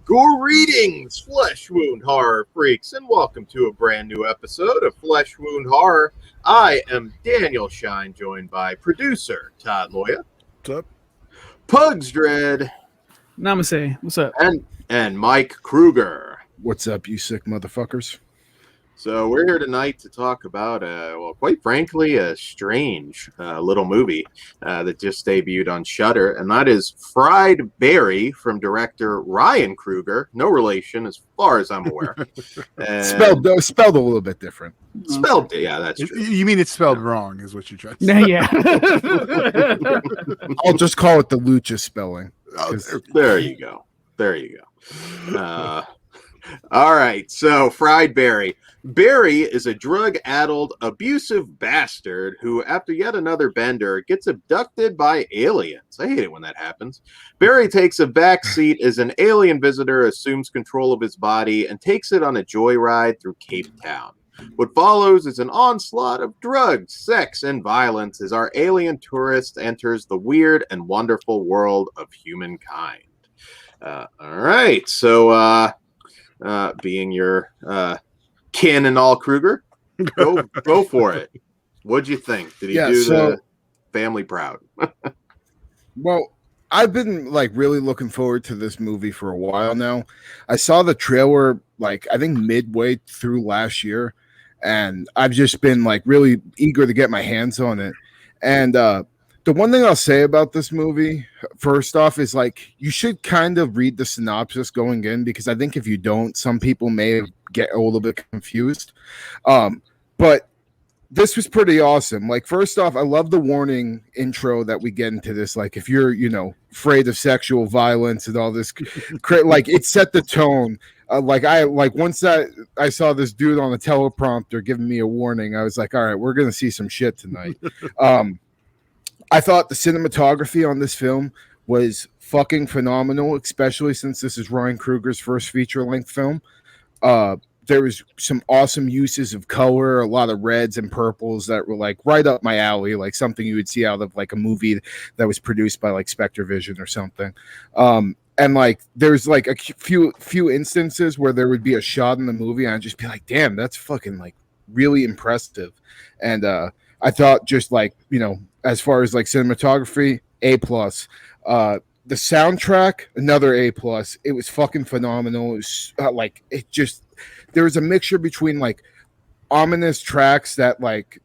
Greetings, flesh wound horror freaks, and welcome to a brand new episode of Flesh Wound Horror. I am Daniel Shine, joined by producer Todd Loya. What's up? Pugs Dread. Namaste. What's up? And Mike Kruger. What's up, you sick motherfuckers? So we're here tonight to talk about, quite frankly, a strange little movie that just debuted on Shudder, and that is Fried Berry from director Ryan Kruger. No relation, as far as I'm aware. Spelled a little bit different. Spelled, yeah, that's true. You mean it's spelled wrong, is what you're trying to Yeah, say. yeah. I'll just call it the Lucha spelling. There you go. All right, so Fried Berry. Barry is a drug-addled, abusive bastard who, after yet another bender, gets abducted by aliens. I hate it when that happens. Barry takes a back seat as an alien visitor assumes control of his body and takes it on a joyride through Cape Town. What follows is an onslaught of drugs, sex, and violence as our alien tourist enters the weird and wonderful world of humankind. All right, so being your kin and all Kruger, go for it. What'd you think? Did he do the family proud? Well, I've been really looking forward to this movie for a while now. I saw the trailer I think midway through last year, and I've just been really eager to get my hands on it. And the one thing I'll say about this movie, first off, is you should kind of read the synopsis going in, because I think if you don't, some people may get a little bit confused. But this was pretty awesome. First off, I love the warning intro that we get into this. If you're, afraid of sexual violence and all this, it set the tone. Once that I saw this dude on the teleprompter giving me a warning, I was like, all right, we're gonna see some shit tonight. I thought the cinematography on this film was fucking phenomenal, especially since this is Ryan Kruger's first feature-length film. There was some awesome uses of color, a lot of reds and purples that were right up my alley, something you would see out of a movie that was produced by Spectre Vision or something. And there's a few instances where there would be a shot in the movie and I'd just be like, damn, that's fucking really impressive. And I thought just as far as cinematography, A+. The soundtrack, another A+. It was fucking phenomenal. It was there was a mixture between ominous tracks that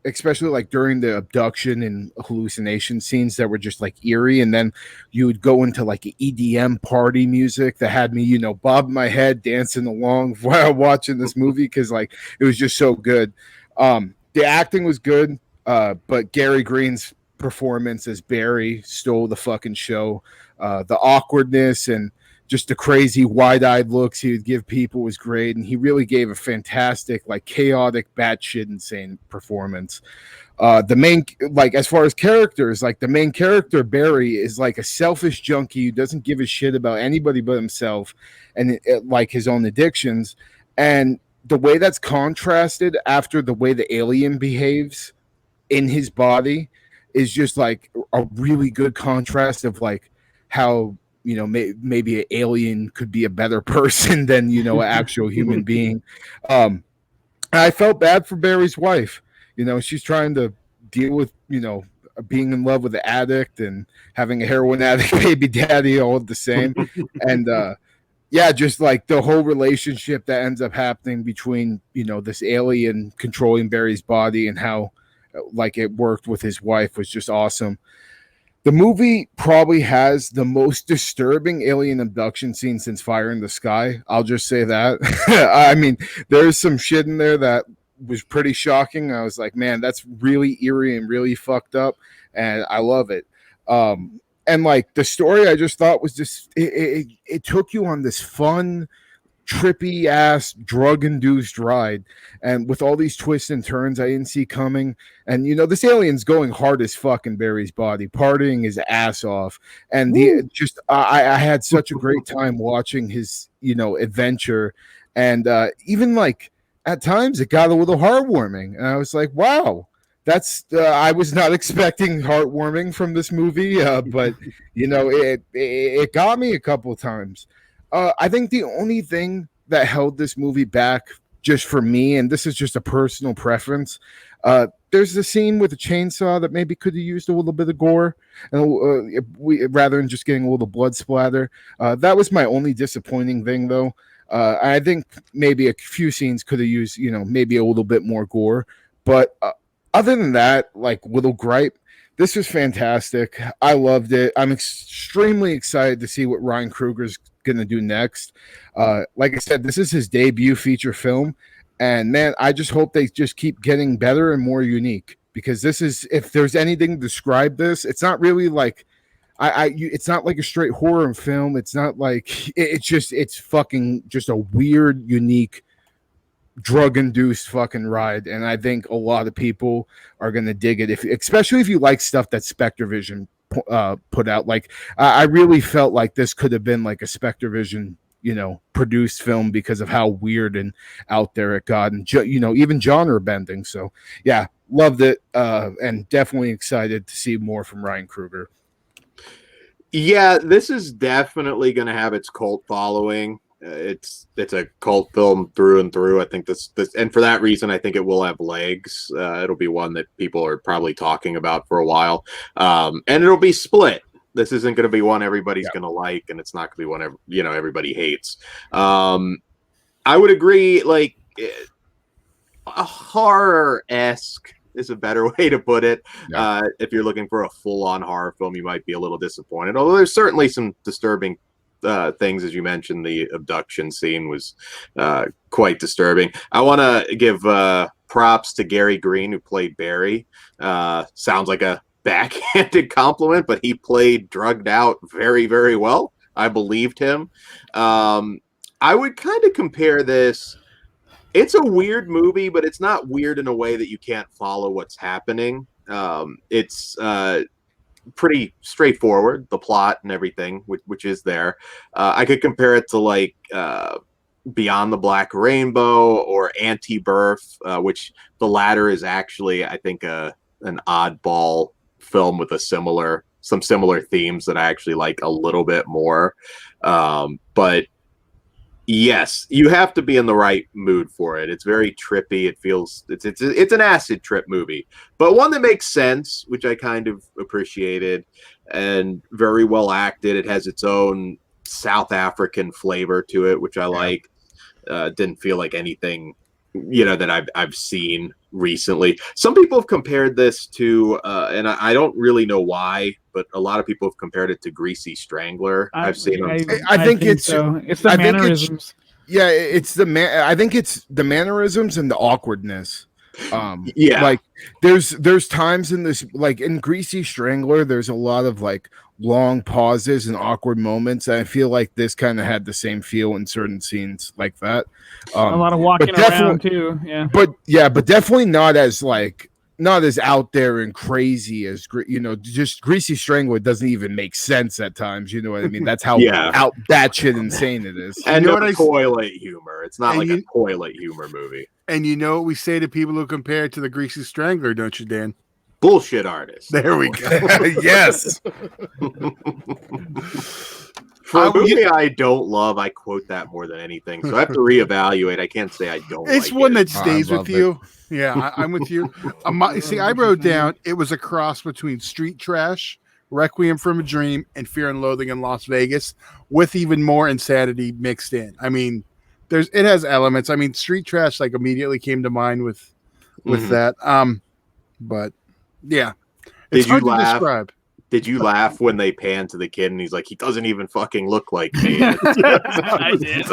especially during the abduction and hallucination scenes that were just eerie, and then you would go into EDM party music that had me bobbing my head dancing along while watching this movie, because it was just so good. The acting was good, but Gary Green's performance as Barry stole the fucking show. The awkwardness and just the crazy wide-eyed looks he would give people was great, and he really gave a fantastic chaotic batshit insane performance. The main as far as characters, the main character Barry is a selfish junkie who doesn't give a shit about anybody but himself and his own addictions, and the way that's contrasted after the way the alien behaves in his body is just a really good contrast of how maybe an alien could be a better person than an actual human being. I felt bad for Barry's wife. She's trying to deal with being in love with an addict and having a heroin addict baby daddy all the same. And just the whole relationship that ends up happening between this alien controlling Barry's body and how it worked with his wife was just awesome. The movie probably has the most disturbing alien abduction scene since Fire in the Sky. I'll just say that. I mean, there's some shit in there that was pretty shocking. I was like, man, that's really eerie and really fucked up, and I love it. And the story, I just thought was just it took you on this fun, trippy ass drug induced ride, and with all these twists and turns I didn't see coming. And this alien's going hard as fuck in Barry's body, partying his ass off, and I had such a great time watching his adventure, and even at times it got a little heartwarming, and I was like, wow, that's I was not expecting heartwarming from this movie, but it got me a couple times. I think the only thing that held this movie back, just for me, and this is just a personal preference, there's the scene with the chainsaw that maybe could have used a little bit of gore, and rather than just getting a little blood splatter. That was my only disappointing thing, though. I think maybe a few scenes could have used, maybe a little bit more gore. But other than that, like little gripe, this was fantastic. I loved it. I'm extremely excited to see what Ryan Kruger's going to do next. Like I said, this is his debut feature film. And man, I just hope they just keep getting better and more unique, because this is, if there's anything to describe this, it's not really like, it's not like a straight horror film. It's not like, it's fucking just a weird, unique, drug-induced fucking ride. And I think a lot of people are going to dig it, especially if you like stuff that Spectre Vision put out. Like, I really felt like this could have been like a Spectre Vision produced film because of how weird and out there it got, and even genre bending. So yeah, loved it, and definitely excited to see more from Ryan Kruger. Yeah, this is definitely going to have its cult following. It's a cult film through and through. I think this, and for that reason, I think it will have legs. It'll be one that people are probably talking about for a while, and it'll be split. This isn't going to be one everybody's going to like, and it's not going to be one everybody hates. I would agree. Like, a horror-esque is a better way to put it. Yeah. If you're looking for a full-on horror film, you might be a little disappointed. Although there's certainly some disturbing things, as you mentioned. The abduction scene was quite disturbing. I want to give props to Gary Green, who played Barry. Sounds like a backhanded compliment, but he played drugged out very, very well. I believed him. I would kind of compare this. It's a weird movie, but it's not weird in a way that you can't follow what's happening. It's pretty straightforward, the plot and everything, which is there. I could compare it to like Beyond the Black Rainbow or Anti-Birth, which the latter is actually, I think, an oddball film with some similar themes that I actually like a little bit more. But yes, you have to be in the right mood for it. It's very trippy. It feels it's an acid trip movie, but one that makes sense, which I kind of appreciated, and very well acted. It has its own South African flavor to it, which I like. Didn't feel like anything that I've seen recently. Some people have compared this to, and I don't really know why, but a lot of people have compared it to Greasy Strangler. I've seen. I think it's so. It's the mannerisms. I think it's the mannerisms and the awkwardness. Yeah, like there's times in this, like in Greasy Strangler, there's a lot of like long pauses and awkward moments, and I feel like this kind of had the same feel in certain scenes like that. A lot of walking around too. Yeah, but definitely not as out there and crazy as just Greasy Strangler doesn't even make sense at times. You know what I mean? That's how out batshit insane it is. And no toilet humor. It's not like a toilet humor movie. And you know what we say to people who compare it to the Greasy Strangler, don't you, Dan? Bullshit artist. There we go. Yes. For a movie I don't love, I quote that more than anything. So I have to reevaluate. I can't say I don't. It's like one it. that stays with you. Yeah, I'm with you. See, I wrote down it was a cross between Street Trash, Requiem from a Dream, and Fear and Loathing in Las Vegas, with even more insanity mixed in. I mean, it has elements. I mean, Street Trash like immediately came to mind with that. But yeah, it's hard to describe. Did you laugh when they pan to the kid and he's like, he doesn't even fucking look like me? I did.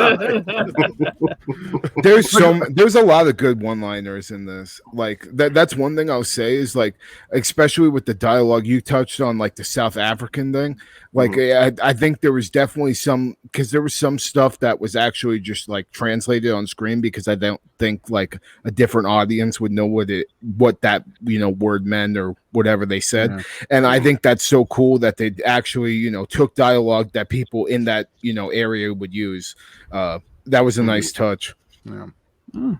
There's a lot of good one-liners in this. Like that's one thing I'll say is like, especially with the dialogue you touched on, like the South African thing. Like I think there was definitely because there was some stuff that was actually just like translated on screen, because I don't think like a different audience would know what that word meant or whatever they said. Yeah. And I think that's so cool that they actually took dialogue that people in that area would use. That was a nice touch. Yeah. All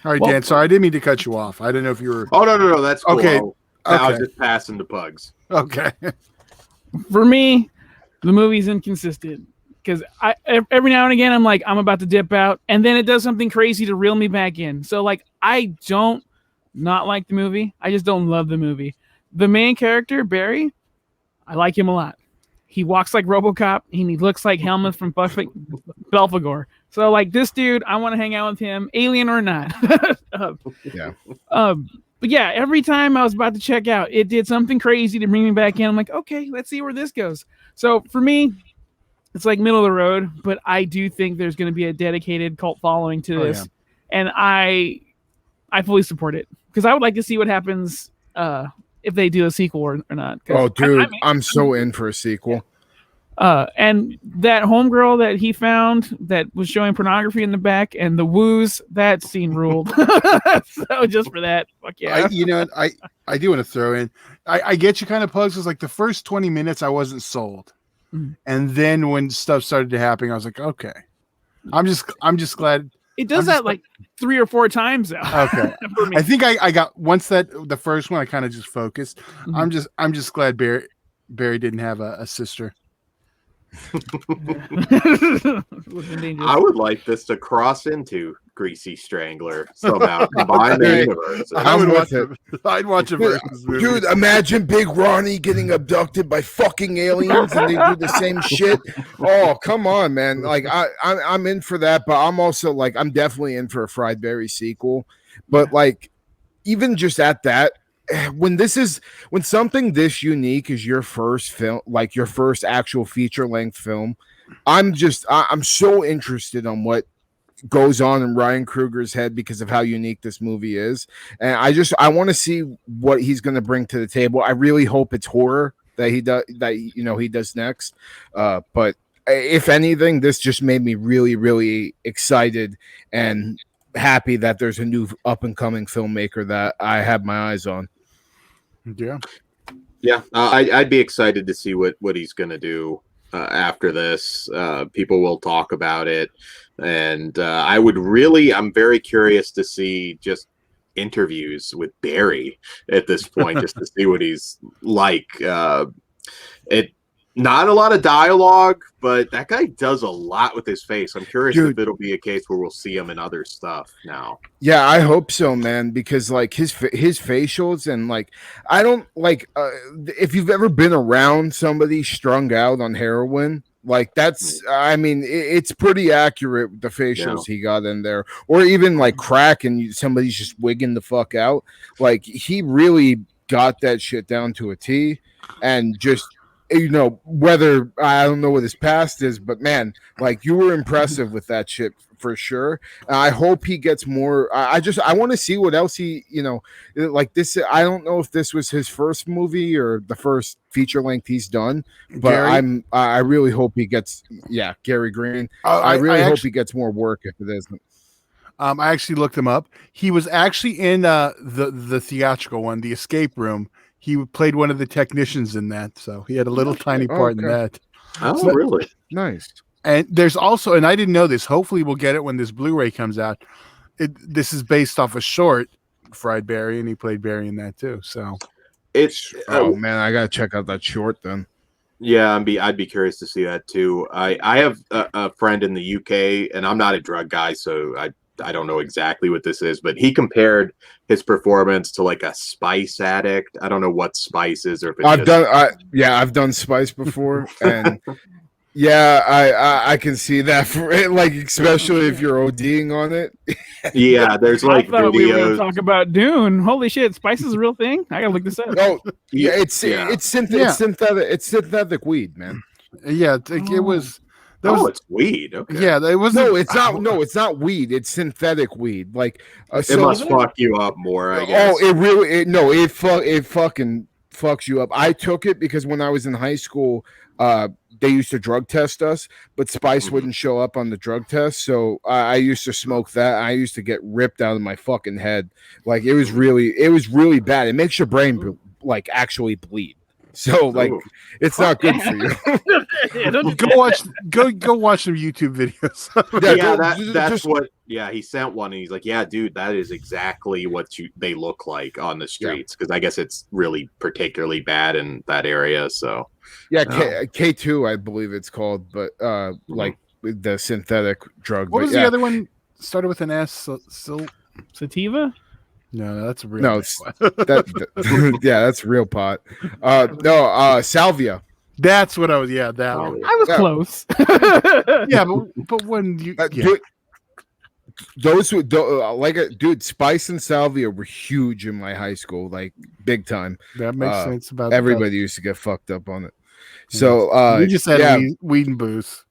right, Dan. Sorry, I didn't mean to cut you off. I didn't know if you were. Oh no, that's cool. Okay. I was just passing the pugs. Okay. For me, the movie's inconsistent. because every now and again I'm like I'm about to dip out, and then it does something crazy to reel me back in. So like I don't not like the movie. I just don't love the movie. The main character Barry, I like him a lot. He walks like RoboCop, and he looks like Helmut from Belphegor. So like this dude, I want to hang out with him, alien or not. Yeah. But yeah, every time I was about to check out, it did something crazy to bring me back in. I'm like, okay, let's see where this goes. So for me, it's like middle of the road, but I do think there's going to be a dedicated cult following to this, and I fully support it because I would like to see what happens if they do a sequel or not. Oh, dude, I'm so in for a sequel. And that homegirl that he found that was showing pornography in the back and the woos, that scene ruled. So just for that, fuck yeah. I do want to throw in. I get you kind of Pugs. It's like the first 20 minutes I wasn't sold, and then when stuff started to happen, I was like, okay, I'm just glad. It does that like 3 or 4 times now. Okay. I think I got once that the first one I kind of just focused. Mm-hmm. I'm just glad Barry didn't have a sister. I would like this to cross into Greasy Strangler somehow. Combine the universe. I'd watch a versus movie. Dude, imagine Big Ronnie getting abducted by fucking aliens and they do the same shit. Oh, come on, man. Like I'm in for that, but I'm also like I'm definitely in for a Fried Berry sequel. But like even just at that, when something this unique is your first film, like your first actual feature length film, I'm so interested on what goes on in Ryan Kruger's head because of how unique this movie is, and I want to see what he's going to bring to the table. I really hope it's horror that he does next, but if anything, this just made me really, really excited and happy that there's a new up and coming filmmaker that I have my eyes on. Yeah, I'd be excited to see what he's going to do after this. People will talk about it, and I'm very curious to see just interviews with Barry at this point, just to see what he's like. Not a lot of dialogue, but that guy does a lot with his face. I'm curious if it'll be a case where we'll see him in other stuff now. Yeah, I hope so, man, because like his facials and like I don't like if you've ever been around somebody strung out on heroin, like that's it's pretty accurate the facials he got in there, or even like crack and somebody's just wigging the fuck out. Like he really got that shit down to a T, and just whether I don't know what his past is, but man, like you were impressive with that shit for sure. I hope he gets more. I want to see what else he, like this. I don't know if this was his first movie or the first feature length he's done, but I really hope he gets. Yeah, Gary Green. I really hope he gets more work if it isn't. I actually looked him up. He was actually in the theatrical one, The Escape Room. He played one of the technicians in that, so he had a little tiny part in that. Oh, really? Nice. And there's also, and I didn't know this, hopefully we'll get it when this Blu-ray comes out. This is based off a short, Fried Barry, and he played Barry in that too. So man, I gotta check out that short then. Yeah, I'd be curious to see that too. I have a friend in the UK, and I'm not a drug guy, so I don't know exactly what this is, but he compared his performance to like a spice addict. I don't know what spice is, or if it's I've done spice before, and I can see that for it, like especially if you're ODing on it. Yeah, there's like I thought videos. we were going to talk about Dune. Holy shit, spice is a real thing. I gotta look this up. Oh yeah, it's synthetic weed, man. Yeah, it was. It's weed. Okay. Yeah, it was. No, it's not. No, it's not weed. It's synthetic weed. Like it must fuck you up more. I guess. Oh, it really. It fucking fucks you up. I took it because when I was in high school, they used to drug test us, but spice wouldn't show up on the drug test. So I used to smoke that. I used to get ripped out of my fucking head. Like it was really bad. It makes your brain like actually bleed. So like, Ooh. it's not good for you. Yeah, don't do Go that. watch some YouTube videos. Yeah, just- that's just- what. Yeah, he sent one, and he's like, "Yeah, dude, that is exactly what they look like on the streets." Because I guess it's really particularly bad in that area. So Yeah, Oh. K2, I believe it's called, but like with the synthetic drug. What but was yeah. the other one? Started with an S. Sativa? No, that's a real. No, bad it's one. yeah, that's real pot. No, salvia. That's what I was. Yeah, that Oh, one. I was Yeah. close. Yeah, but when you yeah. Dude, those who dude, spice and salvia were huge in my high school, like big time. that makes sense about Everybody used to get fucked up on it. So we just had yeah, weed and booze.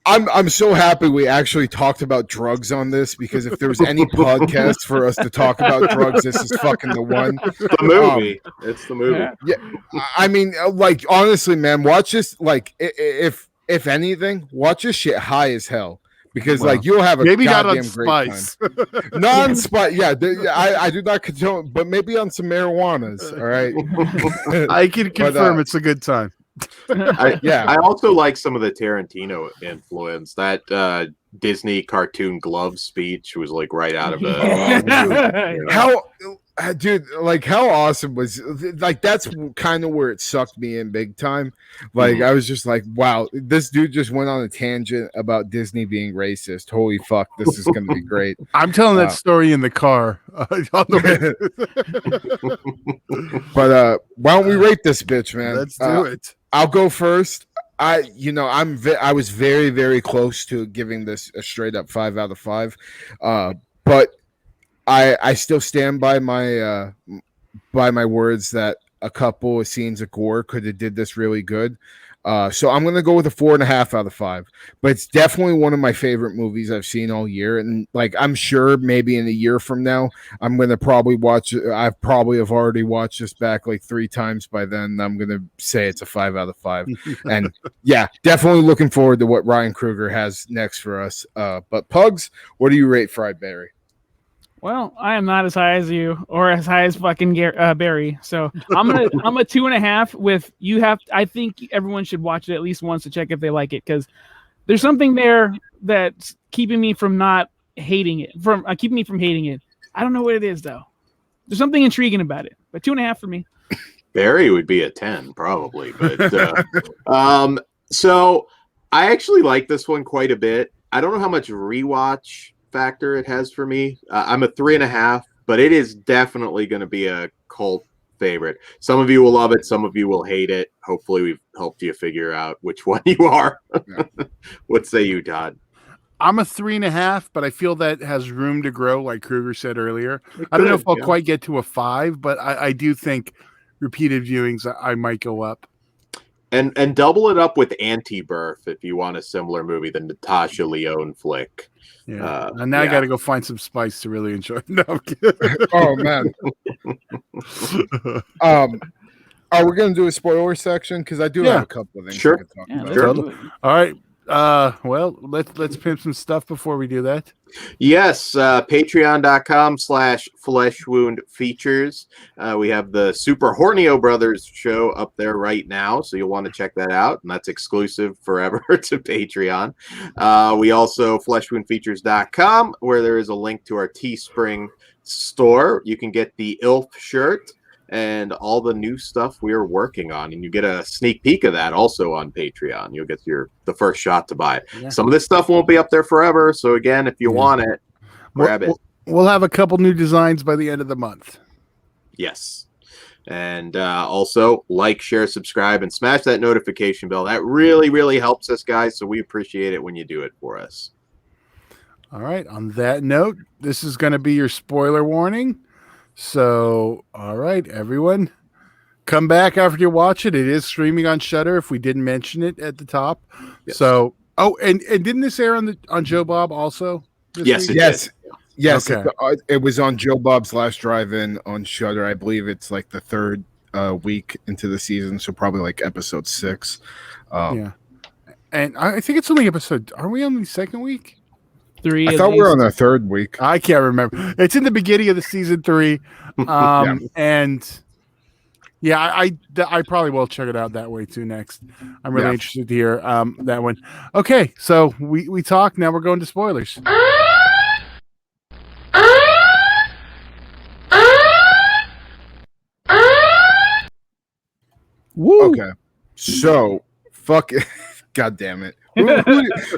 I'm so happy we actually talked about drugs on this, because if there was any podcast for us to talk about drugs, this is fucking the one. the movie. It's the movie. Yeah. I mean, like, honestly, man, watch this. Like, if anything, watch this shit high as hell, because Wow. like you'll have a Maybe not goddamn on great spice. time. Not on spice. Yeah, I do not condone, but maybe on some marijuanas. All right. I can But, confirm it's a good time. Yeah. I also like some of the Tarantino influence. That Disney cartoon glove speech was like right out of a. Yeah. How, dude, like, how awesome was, like, that's kind of where it sucked me in big time. Like, I was just like, wow, this dude just went on a tangent about Disney being racist. Holy fuck, this is gonna be great. I'm telling that Wow. story in the car. On the way. But why don't we rate this bitch, man? Let's do it. I'll go first. I was very, very close to giving this a straight up 5 out of 5. But I still stand by my words that a couple of scenes of gore could have did this really good. So I'm gonna go with a 4.5 out of 5. But it's definitely one of my favorite movies I've seen all year. And like, I'm sure maybe in a year from now, I'm gonna probably watch it. I probably have already watched this back like 3 times by then. I'm gonna say it's a 5 out of 5. And yeah, definitely looking forward to what Ryan Kruger has next for us. But Pugs, what do you rate Fried Berry? Well, I am not as high as you, or as high as fucking Barry. So I'm a 2.5 with you. I think everyone should watch it at least once to check if they like it, because there's something there that's keeping me from not hating it. Keeping me from hating it. I don't know what it is though. There's something intriguing about it. But 2.5 for me. Barry would be a 10 probably, but so I actually like this one quite a bit. I don't know how much rewatch factor it has for me. I'm a 3.5, but it is definitely going to be a cult favorite. Some of you will love it, some of you will hate it. Hopefully we've helped you figure out which one you are. What say you, Todd? I'm a 3.5, but I feel that has room to grow, like Kruger said earlier. I don't know if I'll quite get to a 5, but I do think repeated viewings I might go up. And double it up with Anti-Birth if you want a similar movie, the Natasha Lyonne flick. Yeah. And now I yeah. got to go find some spice to really enjoy. No, I'm kidding. Oh man. Are we gonna do a spoiler section? Because I do have a couple of things. Sure. I could talk Yeah, about. let's Sure. do it. All right. Well, let's pimp some stuff before we do that. Yes, patreon.com/fleshwoundfeatures. We have the Super Hornio Brothers show up there right now, so you'll want to check that out, and that's exclusive forever to Patreon. We also fleshwoundfeatures.com, where there is a link to our Teespring store. You can get the ILF shirt and all the new stuff we are working on, and you get a sneak peek of that also on Patreon. You'll get the first shot to buy it. Yeah. Some of this stuff won't be up there forever, so again, if you want it, grab it. We'll have a couple new designs by the end of the month. Yes. And also like, share, subscribe, and smash that notification bell. That really, really helps us, guys, so we appreciate it when you do it for us. All right. On that note, this is going to be your spoiler warning. So, all right, everyone, come back after you watch it. It is streaming on Shudder, if we didn't mention it at the top. Yes. So, and didn't this air on Joe Bob also? Yes, week? it Yes. did. Yes, Okay. it was on Joe Bob's Last Drive-In on Shudder. I believe it's like the 3rd week into the season, so probably like episode 6. Yeah. And I think it's only episode. Are we on the 2nd week? 3. I at thought we were least. on our 3rd week. I can't remember. It's in the beginning of the season 3. And Yeah, I probably will check it out that way too next. I'm really interested to hear that one. Okay, so we talked. Now we're going to spoilers. Woo! Okay, so fuck it. God damn it.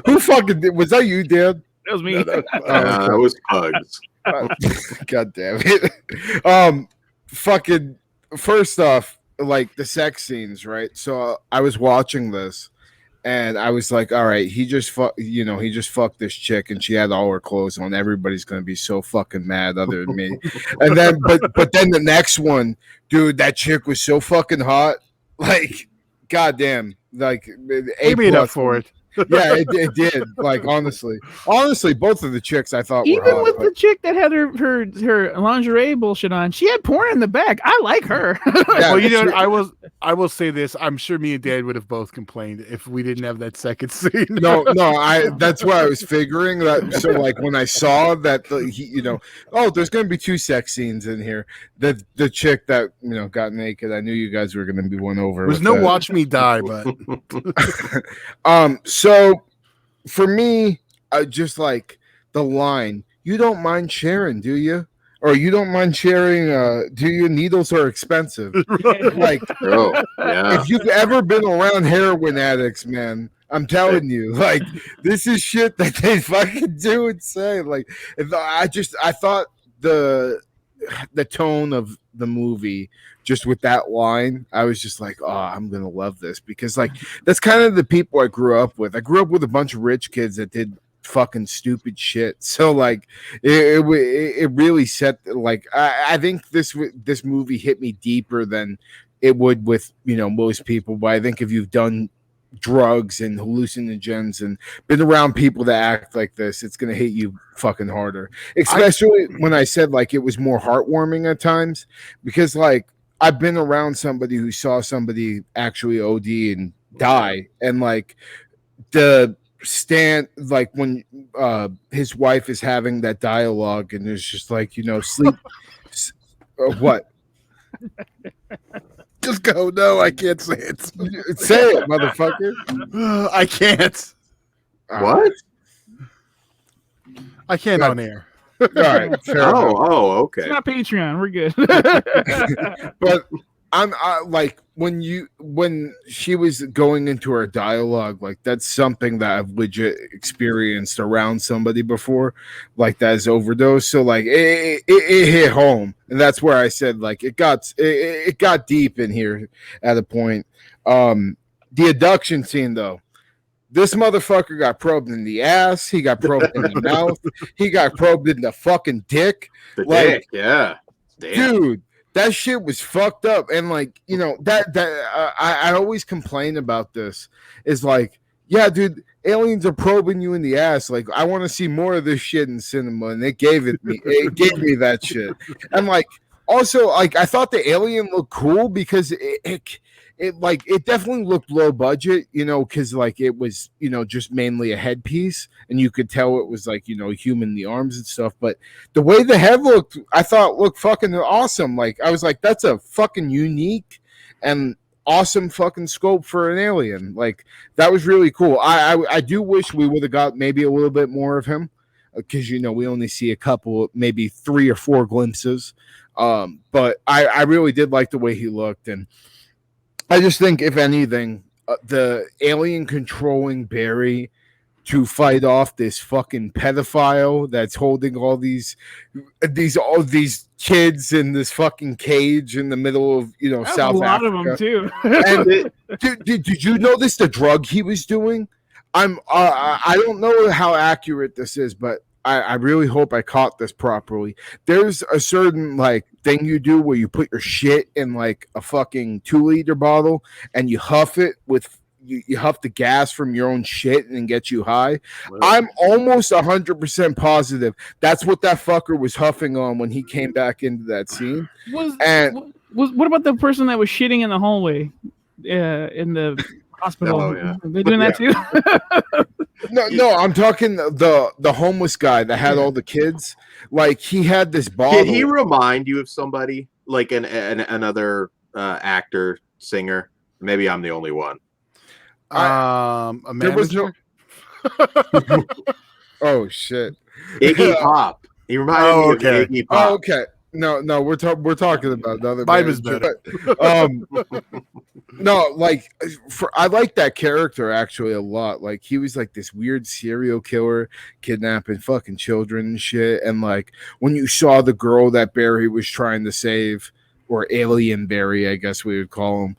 Who fucking did? Was that you, Dan? That was me. That was Pugs. God damn it. Fucking first off, like the sex scenes, right? So I was watching this and I was like, all right, he just fucked this chick and she had all her clothes on. Everybody's gonna be so fucking mad other than me. And then but then the next one, dude, that chick was so fucking hot. Like, goddamn, like He made up for it. Yeah, it did. Like, honestly, both of the chicks I thought Even were hot, with the chick that had her lingerie bullshit on, she had porn in the back. I like her. Yeah, Well, you know, I will say this. I'm sure me and Dad would have both complained if we didn't have that second scene. no, that's what I was figuring. That so, like, when I saw that, there's going to be 2 sex scenes in here. The chick that got naked, I knew you guys were going to be won over. There's no that. Watch me die, but so for me, just like the line, you don't mind sharing, do you? Or you don't mind sharing? Do you? Needles are expensive. Like, if you've ever been around heroin addicts, man, I'm telling you, like, this is shit that they fucking do and say. Like, I thought the tone of the movie, just with that line, I was just like, oh, I'm gonna love this, because like that's kind of the people I grew up with. I grew up with a bunch of rich kids that did fucking stupid shit. So like it really set, like, I think this movie hit me deeper than it would with most people. But I think if you've done drugs and hallucinogens and been around people that act like this, it's gonna hit you fucking harder. Especially when I said like it was more heartwarming at times, because like I've been around somebody who saw somebody actually OD and die, and like the stand, like when his wife is having that dialogue and it's just like, sleep what? Just go. No, I can't say it. Say it, motherfucker. I can't. What? I can't on air. All right. Okay. It's not Patreon. We're good. But I'm like when she was going into her dialogue, like that's something that I've legit experienced around somebody before, like that is overdose. So like it hit home, and that's where I said like it got deep in here at a point. The abduction scene though. This motherfucker got probed in the ass. He got probed in the mouth. He got probed in the fucking dick. Dick, yeah. Damn. Dude, that shit was fucked up. And like, I always complain about this. Is like, yeah, dude, aliens are probing you in the ass. Like, I want to see more of this shit in cinema, and it gave me that shit. And like, also, like, I thought the alien looked cool because it definitely looked low budget, because like it was, just mainly a headpiece, and you could tell it was like, human, the arms and stuff. But the way the head looked, I thought looked fucking awesome. Like, I was like, that's a fucking unique and awesome fucking scope for an alien. Like, that was really cool. I do wish we would have got maybe a little bit more of him, because we only see a couple, maybe 3 or 4 glimpses. But I really did like the way he looked, and I just think, if anything, the alien controlling Barry to fight off this fucking pedophile that's holding all these kids in this fucking cage in the middle of South Africa. A lot of them too. And did you notice the drug he was doing? I don't know how accurate this is, but I really hope I caught this properly. There's a certain like thing you do where you put your shit in like a fucking 2-liter bottle and you huff it with you huff the gas from your own shit and get you high. Wow. I'm almost 100% positive that's what that fucker was huffing on when he came back into that scene. What about the person that was shitting in the hallway in the hospital? Oh, yeah. They're doing that too. No, I'm talking the homeless guy that had all the kids. Like, he had this bottle. Did he remind you of somebody like another actor, singer. Maybe I'm the only one. A There was no. manager? Oh shit. Iggy Pop. He reminded Oh, me okay. of Iggy Pop. Oh, okay. No, we're talking about another Mine was manager, better. but, no, like I like that character actually a lot. Like he was like this weird serial killer kidnapping fucking children and shit. And like when you saw the girl that Barry was trying to save, or Alien Barry, I guess we would call him.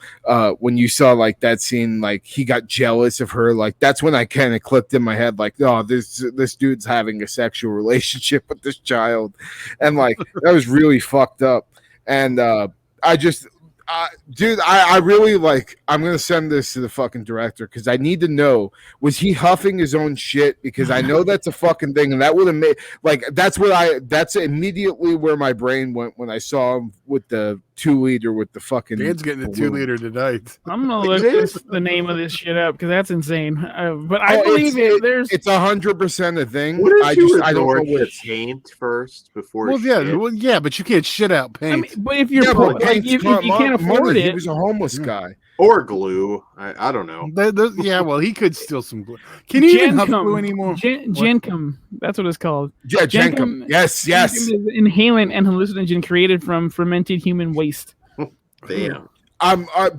When you saw like that scene, like he got jealous of her. Like that's when I kind of clicked in my head, like, oh, this dude's having a sexual relationship with this child, and like that was really fucked up. And I just, dude, I really like. I'm gonna send this to the fucking director because I need to know, was he huffing his own shit? Because I know that's a fucking thing, and that would have made like that's immediately where my brain went when I saw him with the 2-liter with the fucking. Dan's getting a 2-liter tonight. I'm gonna look the name of this shit up because that's insane. But I believe there's it's 100% a thing. Wouldn't I you don't know resort to which. paint first before? Well, yeah, but you can't shit out paint. I mean, but if you're Yeah, poor, but like, if you can't afford money, he it, was a homeless guy. Or glue. I don't know. Yeah, well, he could steal some glue. Can he even huff glue anymore? Gencum, that's what it's called. Yeah, Jenkum. Yes. Gencum is an inhalant and hallucinogen created from fermented human waste. Damn.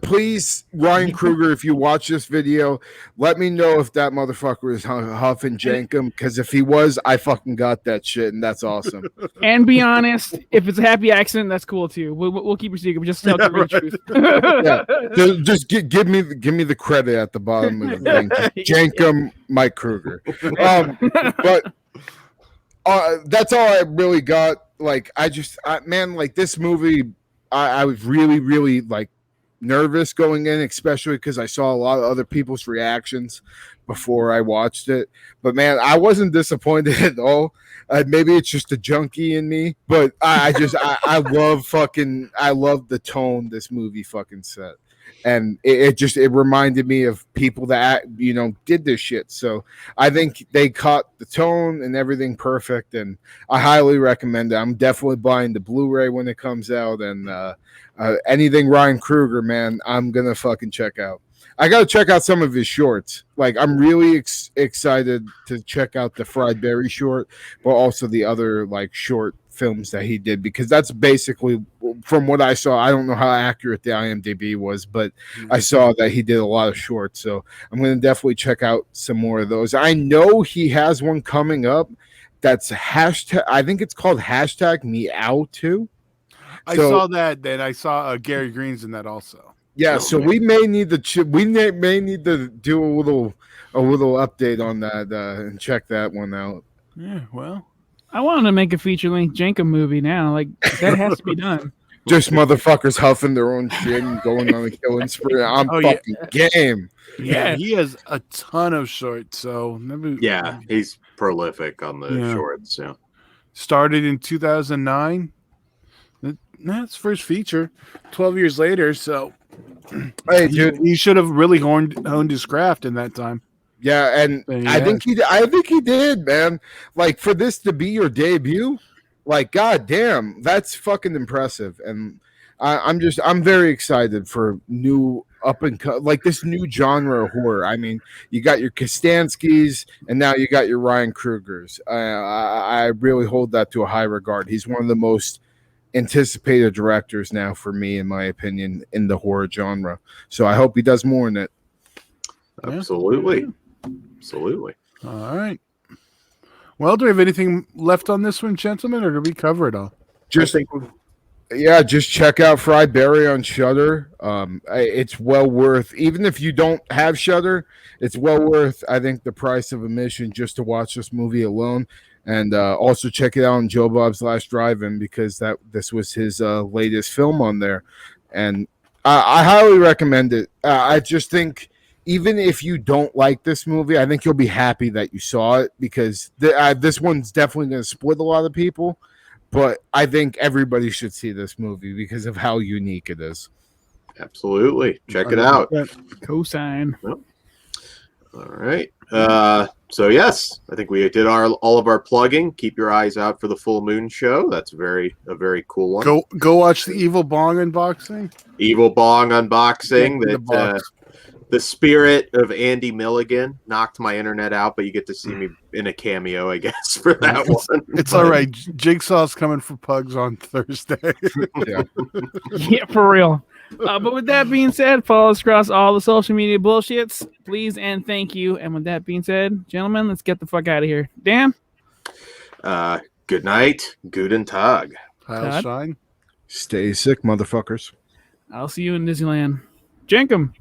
Please, Ryan Kruger, if you watch this video, let me know if that motherfucker is huffing Jenkum, because if he was, I fucking got that shit, and that's awesome. And be honest, if it's a happy accident, that's cool too. We'll keep it secret. Just tell the truth. Yeah. Just give me the credit at the bottom of the thing. Jenkum, Mike Kruger. But that's all I really got. Like man, like this movie, I was really, really like nervous going in, especially because I saw a lot of other people's reactions before I watched it. But man, I wasn't disappointed at all. Maybe it's just a junkie in me, but I love the tone this movie fucking set. And it reminded me of people that did this shit. So I think they caught the tone and everything perfect, and I highly recommend it. I'm definitely buying the Blu-ray when it comes out, and anything Ryan Kruger, man, I'm gonna fucking check out. I gotta check out some of his shorts. Like I'm really excited to check out the Fried Berry short, but also the other like short films that he did, because that's basically, from what I saw, I don't know how accurate the IMDb was, but I saw that he did a lot of shorts. So I'm going to definitely check out some more of those. I know he has one coming up that's hashtag, I think it's called #Meow2. I saw that. Then I saw Gary Green's in that also. Yeah, so we may need to do a little update on that and check that one out. Yeah, well, I wanted to make a feature-length Jenkum movie now. Like that has to be done. Just motherfuckers huffing their own shit and going on a killing spree. I'm fucking game. Yeah, he has a ton of shorts. So yeah, he's prolific on the shorts. Yeah, started in 2009. That's first feature. 12 years later. So, hey, dude, he should have really honed his craft in that time. Yeah, and I think he did, man. Like for this to be your debut, like goddamn, that's fucking impressive. And I'm very excited for new like this new genre of horror. I mean, you got your Kostanskis, and now you got your Ryan Krugers. I really hold that to a high regard. He's one of the most anticipated directors now for me, in my opinion, in the horror genre. So I hope he does more in it. Absolutely. Absolutely. All right. Well, do we have anything left on this one, gentlemen, or did we cover it all? Just check out Fried Berry on Shudder. It's well worth, even if you don't have Shudder, it's well worth, I think, the price of admission just to watch this movie alone. And also check it out on Joe Bob's Last Drive-In, because this was his latest film on there. And I highly recommend it. I just think, even if you don't like this movie, I think you'll be happy that you saw it, because this one's definitely going to split a lot of people. But I think everybody should see this movie because of how unique it is. Absolutely. Check it out. Cosign. All right. So yes, I think we did all of our plugging. Keep your eyes out for the Full Moon show. That's a very cool one. Go watch the Evil Bong unboxing. Evil Bong unboxing. The That box. the spirit of Andy Milligan knocked my internet out, but you get to see me in a cameo, I guess, for that one. It's all right. Jigsaw's coming for pugs on Thursday. Yeah. Yeah, for real. But with that being said, follow us across all the social media bullshits, please and thank you. And with that being said, gentlemen, let's get the fuck out of here. Dan? Good night. Guten Tag. Pile Todd? shine. Stay sick, motherfuckers. I'll see you in Disneyland. Jenkum.